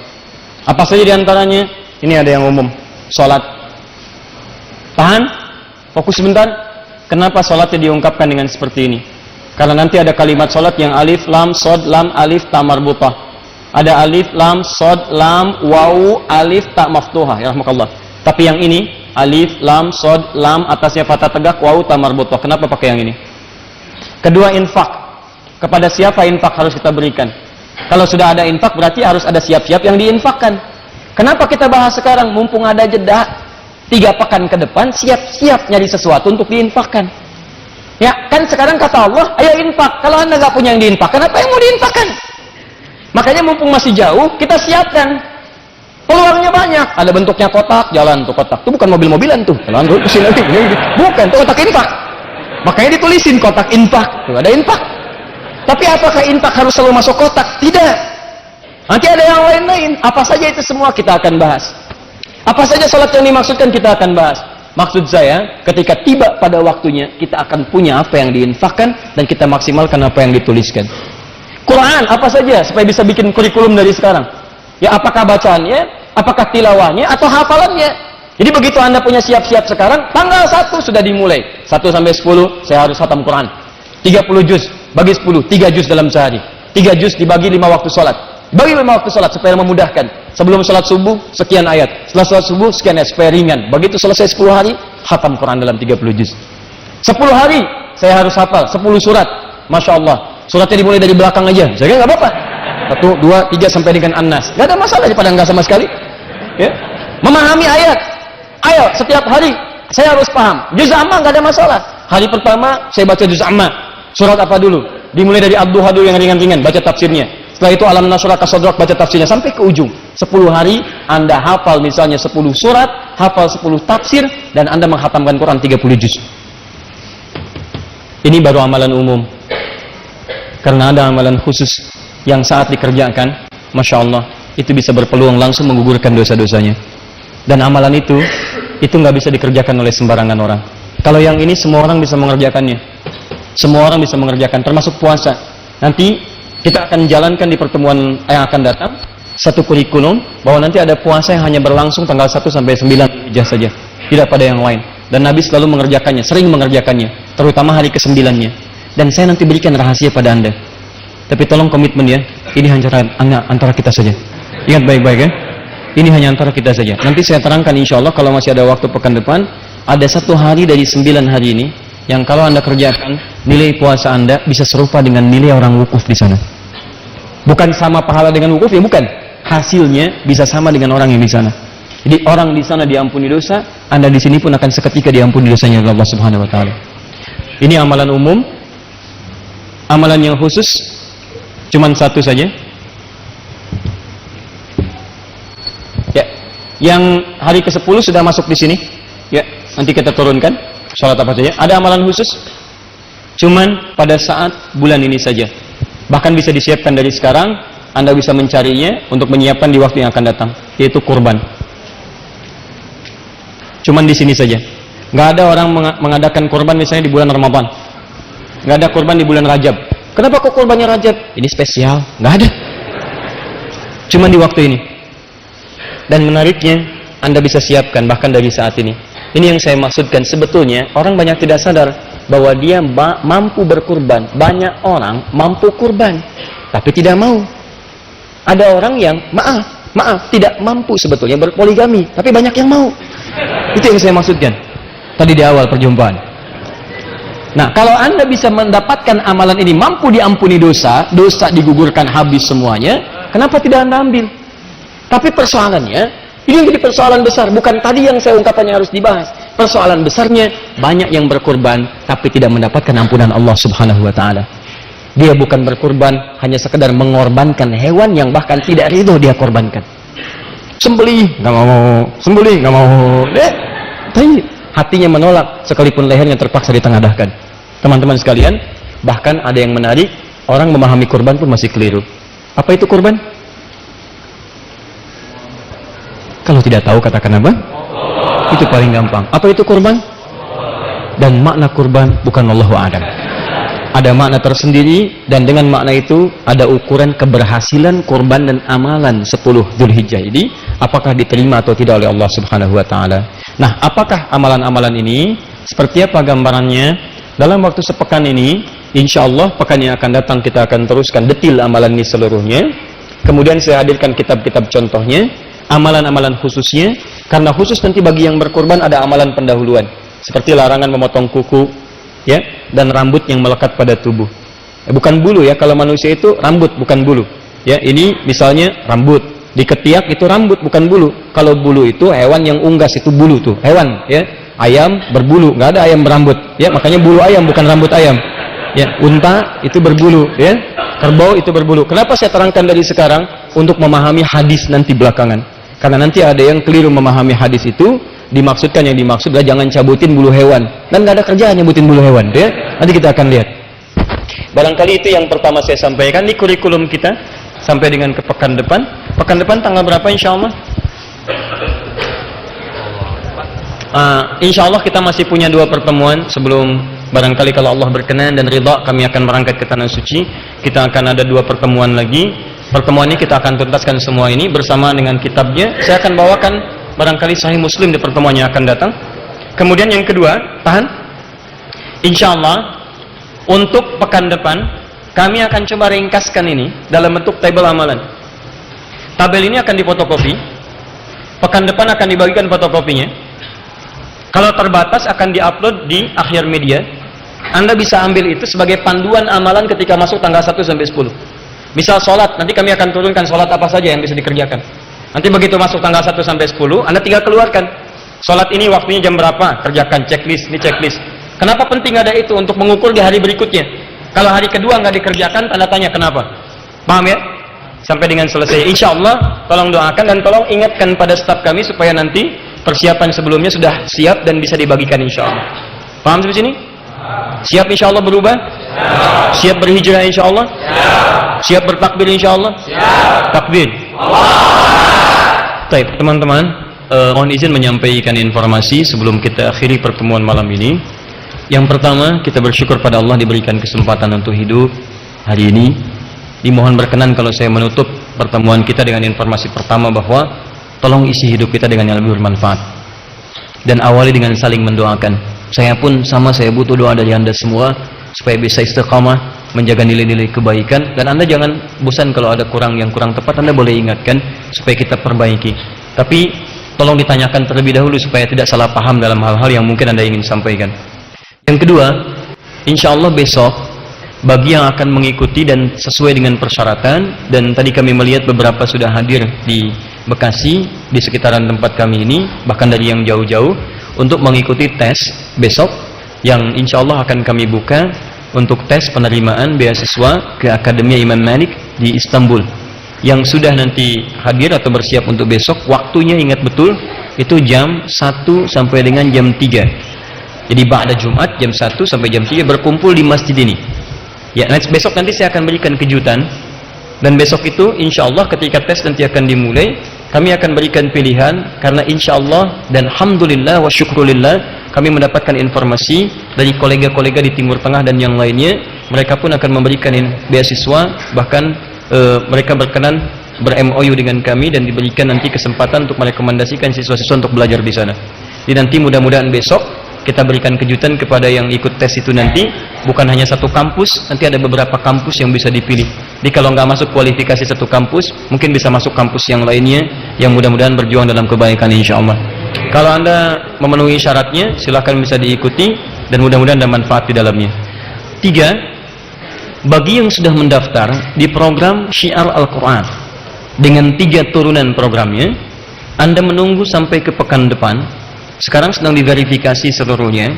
Apa saja diantaranya? Ini ada yang umum, sholat. Tahan, fokus sebentar. Kenapa sholatnya diungkapkan dengan seperti ini? Karena nanti ada kalimat sholat yang alif, lam, sod, lam, alif, ta marbutah. Ada alif, lam, sod, lam, waw, alif, ta maftuhah. Ya rahmakallah. Tapi yang ini, alif, lam, sod, lam, atasnya fathah tegak, waw, ta marbutah. Kenapa pakai yang ini? Kedua, infak. Kepada siapa infak harus kita berikan? Kalau sudah ada infak, berarti harus ada siap-siap yang diinfakkan. Kenapa kita bahas sekarang? Mumpung ada jeda 3 pekan ke depan, siap-siap nyari sesuatu untuk diinfakkan. Ya, kan sekarang kata Allah, ayo infak. Kalau Anda nggak punya yang diinfakkan, apa yang mau diinfakkan? Makanya mumpung masih jauh, kita siapkan. Peluangnya banyak. Ada bentuknya kotak, jalan tuh kotak. Itu bukan mobil-mobilan tuh. Jalan tuh kesini nanti. Bukan, itu kotak infak. Makanya ditulisin kotak infak. Tuh ada infak. Tapi apakah infak harus selalu masuk kotak? Tidak. Nanti ada yang lain-lain. Apa saja itu semua kita akan bahas. Apa saja salat yang dimaksudkan kita akan bahas. Maksud saya, ketika tiba pada waktunya, kita akan punya apa yang diinfakkan dan kita maksimalkan apa yang dituliskan. Quran apa saja supaya bisa bikin kurikulum dari sekarang. Ya, apakah bacaannya, apakah tilawahnya, atau hafalannya. Jadi begitu Anda punya siap-siap sekarang, tanggal 1 sudah dimulai. 1 sampai 10, saya harus khatam Quran. 30 juz, bagi 10, 3 juz dalam sehari. 3 juz dibagi 5 waktu sholat. Bagi 5 waktu sholat supaya memudahkan. Sebelum sholat subuh, sekian ayat. Setelah sholat subuh, sekian ayat, supaya ringan. Begitu selesai 10 hari, khatam Quran dalam 30 juz. 10 hari, saya harus hafal 10 surat. Masya Allah. Suratnya dimulai dari belakang aja. Saya nggak apa-apa. 1, 2, 3 sampai dengan An-Nas. Nggak ada masalah daripada nggak sama sekali. Ya. Memahami ayat. Ayo, setiap hari saya harus paham. Juz amma nggak ada masalah. Hari pertama saya baca juz amma. Surat apa dulu? Dimulai dari Ad-Duha dulu yang ringan-ringan, baca tafsirnya. Setelah itu Alam Nashrah Kasadrak, baca tafsirnya sampai ke ujung. 10 hari Anda hafal misalnya 10 surat, hafal 10 tafsir, dan Anda menghatamkan Quran 30 juz. Ini baru amalan umum. Karena ada amalan khusus yang saat dikerjakan, Masya Allah, itu bisa berpeluang langsung menggugurkan dosa-dosanya. Dan amalan itu nggak bisa dikerjakan oleh sembarangan orang. Kalau yang ini semua orang bisa mengerjakannya. Semua orang bisa mengerjakan, termasuk puasa. Nanti kita akan jalankan di pertemuan yang akan datang satu kurikulum bahwa nanti ada puasa yang hanya berlangsung tanggal 1 sampai 9 Dzulhijjah saja, tidak pada yang lain. Dan Nabi selalu mengerjakannya, sering mengerjakannya, terutama hari ke-9-nya. Dan saya nanti berikan rahasia pada Anda. Tapi tolong komitmen ya, ini hanya antara kita saja. Ingat baik-baik ya. Ini hanya antara kita saja. Nanti saya terangkan insya Allah kalau masih ada waktu pekan depan, ada 1 hari dari 9 hari ini yang kalau Anda kerjakan, nilai puasa Anda bisa serupa dengan nilai orang wukuf di sana. Bukan sama pahala dengan wukuf ya, bukan. Hasilnya bisa sama dengan orang yang di sana. Jadi orang di sana diampuni dosa, Anda di sini pun akan seketika diampuni dosanya oleh Allah Subhanahu wa taala. Ini amalan umum. Amalan yang khusus cuman 1 saja. Ya, yang hari ke-10 sudah masuk di sini. Ya, nanti kita turunkan salat apa saja. Ada amalan khusus cuman pada saat bulan ini saja. Bahkan bisa disiapkan dari sekarang, Anda bisa mencarinya untuk menyiapkan di waktu yang akan datang, yaitu kurban. Cuman di sini saja. Nggak ada orang mengadakan kurban misalnya di bulan Ramadan. Nggak ada kurban di bulan Rajab. Kenapa kok kurbannya Rajab? Ini spesial. Nggak ada. Cuman di waktu ini. Dan menariknya, Anda bisa siapkan bahkan dari saat ini. Ini yang saya maksudkan. Sebetulnya orang banyak tidak sadar bahwa dia mampu berkurban. Banyak orang mampu kurban, tapi tidak mau. Ada orang yang maaf tidak mampu sebetulnya berpoligami, tapi banyak yang mau. Itu yang saya maksudkan tadi di awal perjumpaan. Nah, kalau Anda bisa mendapatkan amalan ini, mampu diampuni dosa, dosa digugurkan habis semuanya, kenapa tidak Anda ambil? Tapi persoalannya, ini yang jadi persoalan besar, bukan tadi yang saya ungkapannya harus dibahas. Persoalan besarnya, banyak yang berkorban tapi tidak mendapatkan ampunan Allah Subhanahu wa taala. Dia bukan berkorban, hanya sekedar mengorbankan hewan yang bahkan tidak ridho dia korbankan. Sembelih, nggak mau. Sembelih, nggak mau. Tapi hatinya menolak, sekalipun lehernya terpaksa ditengadahkan. Teman-teman sekalian, bahkan ada yang menarik, orang memahami kurban pun masih keliru. Apa itu kurban? Kalau tidak tahu katakan apa? Itu paling gampang. Apa itu kurban? Dan makna kurban bukan Allahu a'lam. Ada makna tersendiri, dan dengan makna itu ada ukuran keberhasilan kurban dan amalan 10 Dzulhijjah ini, apakah diterima atau tidak oleh Allah Subhanahu wa taala. Nah, apakah amalan-amalan ini? Seperti apa gambarannya? Dalam waktu sepekan ini, insya Allah pekan yang akan datang kita akan teruskan detil amalan ini seluruhnya. Kemudian saya hadirkan kitab-kitab contohnya, amalan-amalan khususnya, karena khusus nanti bagi yang berkorban ada amalan pendahuluan, seperti larangan memotong kuku, ya, dan rambut yang melekat pada tubuh. Bukan bulu ya, kalau manusia itu rambut bukan bulu. Ya, ini misalnya rambut di ketiak itu rambut bukan bulu. Kalau bulu itu hewan yang unggas, itu bulu tuh hewan ya. Ayam berbulu, nggak ada ayam berambut ya, makanya bulu ayam bukan rambut ayam ya. Unta itu berbulu ya, kerbau itu berbulu. Kenapa saya terangkan dari sekarang? Untuk memahami hadis nanti belakangan, karena nanti ada yang keliru memahami hadis itu. Dimaksudkan, yang dimaksud adalah jangan cabutin bulu hewan, dan nggak ada kerjaan nyabutin bulu hewan ya. Nanti kita akan lihat. Barangkali itu yang pertama saya sampaikan di kurikulum kita sampai dengan ke pekan depan. Pekan depan tanggal berapa insya Allah? Insya Allah kita masih punya 2 pertemuan sebelum barangkali kalau Allah berkenan dan ridha kami akan berangkat ke Tanah Suci. Kita akan ada 2 pertemuan lagi. Pertemuan ini kita akan tuntaskan semua ini bersama dengan kitabnya. Saya akan bawakan barangkali Sahih Muslim di pertemuan yang akan datang. Kemudian yang kedua, tahan. Insya Allah untuk pekan depan kami akan coba ringkaskan ini dalam bentuk tabel amalan. Tabel ini akan difotokopi. Pekan depan akan dibagikan fotokopinya. Kalau terbatas akan diupload di akhir media. Anda bisa ambil itu sebagai panduan amalan ketika masuk tanggal 1 sampai 10. Misal sholat, nanti kami akan turunkan sholat apa saja yang bisa dikerjakan. Nanti begitu masuk tanggal 1 sampai 10, Anda tinggal keluarkan. Sholat ini waktunya jam berapa? Kerjakan checklist, ini checklist. Kenapa penting ada itu? Untuk mengukur di hari berikutnya. Kalau hari kedua nggak dikerjakan, tanda tanya kenapa. Paham ya? Sampai dengan selesai. Insya Allah, tolong doakan dan tolong ingatkan pada staf kami supaya nanti persiapan sebelumnya sudah siap dan bisa dibagikan insya Allah. Paham sampai sini? Siap insya Allah berubah? Siap berhijrah insya Allah? Siap bertakbir insya Allah? Takbir. Baik, teman-teman, mohon izin menyampaikan informasi sebelum kita akhiri pertemuan malam ini. Yang pertama, kita bersyukur pada Allah diberikan kesempatan untuk hidup hari ini. Dimohon berkenan kalau saya menutup pertemuan kita dengan informasi pertama bahwa tolong isi hidup kita dengan yang lebih bermanfaat. Dan awali dengan saling mendoakan. Saya pun sama, saya butuh doa dari Anda semua supaya bisa istiqamah, menjaga nilai-nilai kebaikan. Dan Anda jangan bosan kalau ada yang kurang tepat, Anda boleh ingatkan supaya kita perbaiki. Tapi tolong ditanyakan terlebih dahulu supaya tidak salah paham dalam hal-hal yang mungkin Anda ingin sampaikan. Yang kedua, insya Allah besok bagi yang akan mengikuti dan sesuai dengan persyaratan, dan tadi kami melihat beberapa sudah hadir di Bekasi, di sekitaran tempat kami ini, bahkan dari yang jauh-jauh, untuk mengikuti tes besok yang insya Allah akan kami buka untuk tes penerimaan beasiswa ke Akademi Imam Malik di Istanbul. Yang sudah nanti hadir atau bersiap untuk besok, waktunya ingat betul, itu jam 1 sampai dengan jam 3. Jadi ba'da Jumat jam 1 sampai jam 3 berkumpul di masjid ini. Ya, besok nanti saya akan berikan kejutan. Dan besok itu insya Allah ketika tes nanti akan dimulai, kami akan berikan pilihan. Karena insya Allah dan alhamdulillah wa syukrulillah, kami mendapatkan informasi dari kolega-kolega di Timur Tengah dan yang lainnya. Mereka pun akan memberikan beasiswa. Bahkan mereka berkenan ber-MOU dengan kami dan diberikan nanti kesempatan untuk merekomendasikan siswa-siswa untuk belajar di sana. Jadi nanti mudah-mudahan besok kita berikan kejutan kepada yang ikut tes itu nanti. Bukan hanya satu kampus, nanti ada beberapa kampus yang bisa dipilih. Jadi kalau nggak masuk kualifikasi satu kampus, mungkin bisa masuk kampus yang lainnya, yang mudah-mudahan berjuang dalam kebaikan insya Allah. Kalau Anda memenuhi syaratnya, silahkan bisa diikuti dan mudah-mudahan ada manfaat di dalamnya. 3, bagi yang sudah mendaftar di program Syiar Al-Quran dengan 3 turunan programnya, Anda menunggu sampai ke pekan depan. Sekarang sedang diverifikasi seluruhnya.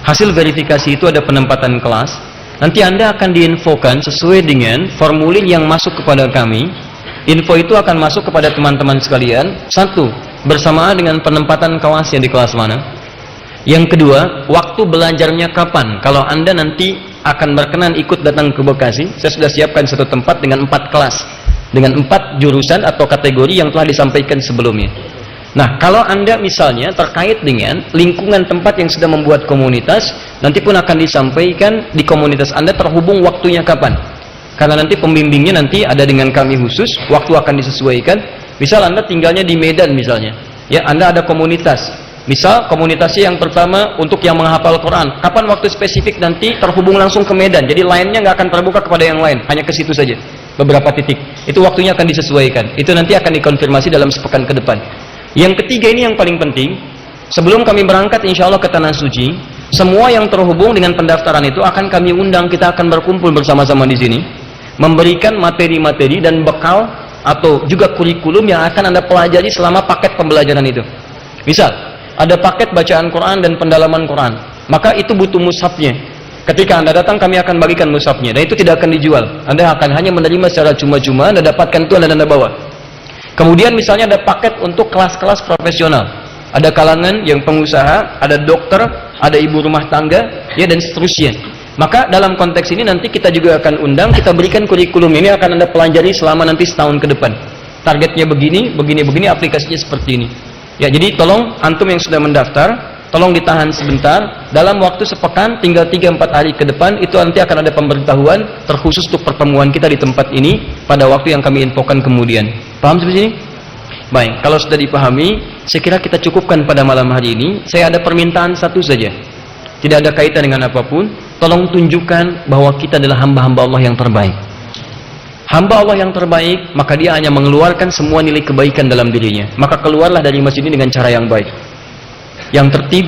Hasil verifikasi itu ada penempatan kelas. Nanti Anda akan diinfokan sesuai dengan formulir yang masuk kepada kami. Info itu akan masuk kepada teman-teman sekalian. 1, bersamaan dengan penempatan kelasnya di kelas mana. Yang kedua, waktu belajarnya kapan. Kalau Anda nanti akan berkenan ikut datang ke Bekasi, saya sudah siapkan satu tempat dengan 4 kelas, dengan 4 jurusan atau kategori yang telah disampaikan sebelumnya. Nah, kalau Anda misalnya terkait dengan lingkungan tempat yang sudah membuat komunitas, nanti pun akan disampaikan di komunitas Anda terhubung waktunya kapan. Karena nanti pembimbingnya nanti ada dengan kami khusus, waktu akan disesuaikan. Misal Anda tinggalnya di Medan misalnya, ya Anda ada komunitas. Misal komunitasnya yang pertama untuk yang menghafal Quran. Kapan waktu spesifik nanti terhubung langsung ke Medan. Jadi lainnya nggak akan terbuka kepada yang lain, hanya ke situ saja. Beberapa titik. Itu waktunya akan disesuaikan. Itu nanti akan dikonfirmasi dalam sepekan ke depan. Yang ketiga ini yang paling penting, sebelum kami berangkat insya Allah ke Tanah Suci, semua yang terhubung dengan pendaftaran itu akan kami undang, kita akan berkumpul bersama-sama di sini, memberikan materi-materi dan bekal atau juga kurikulum yang akan Anda pelajari selama paket pembelajaran itu. Misal, ada paket bacaan Quran dan pendalaman Quran, maka itu butuh mushafnya. Ketika Anda datang kami akan bagikan mushafnya, dan itu tidak akan dijual. Anda akan hanya menerima secara cuma-cuma, Anda dapatkan itu Anda bawa. Kemudian misalnya ada paket untuk kelas-kelas profesional. Ada kalangan yang pengusaha, ada dokter, ada ibu rumah tangga, ya dan seterusnya. Maka dalam konteks ini nanti kita juga akan undang, kita berikan kurikulum ini akan Anda pelajari selama nanti setahun ke depan. Targetnya begini, begini, aplikasinya seperti ini. Ya, jadi tolong antum yang sudah mendaftar, tolong ditahan sebentar. Dalam waktu sepekan, tinggal 3-4 hari ke depan, itu nanti akan ada pemberitahuan terkhusus untuk pertemuan kita di tempat ini pada waktu yang kami infokan kemudian. Paham sampai sini? Baik, kalau sudah dipahami, saya kira kita cukupkan pada malam hari ini. Saya ada permintaan satu saja. Tidak ada kaitan dengan apapun. Tolong tunjukkan bahwa kita adalah hamba-hamba Allah yang terbaik. Hamba Allah yang terbaik, maka dia hanya mengeluarkan semua nilai kebaikan dalam dirinya. Maka keluarlah dari masjid ini dengan cara yang baik, yang tertib,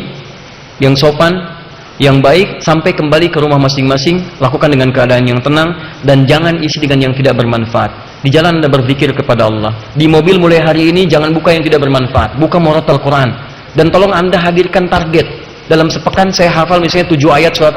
yang sopan, yang baik, sampai kembali ke rumah masing-masing. Lakukan dengan keadaan yang tenang, dan jangan isi dengan yang tidak bermanfaat. Di jalan Anda berzikir kepada Allah. Di mobil mulai hari ini jangan buka yang tidak bermanfaat, buka murotal Quran. Dan tolong Anda hadirkan target. Dalam sepekan saya hafal misalnya 7 ayat surat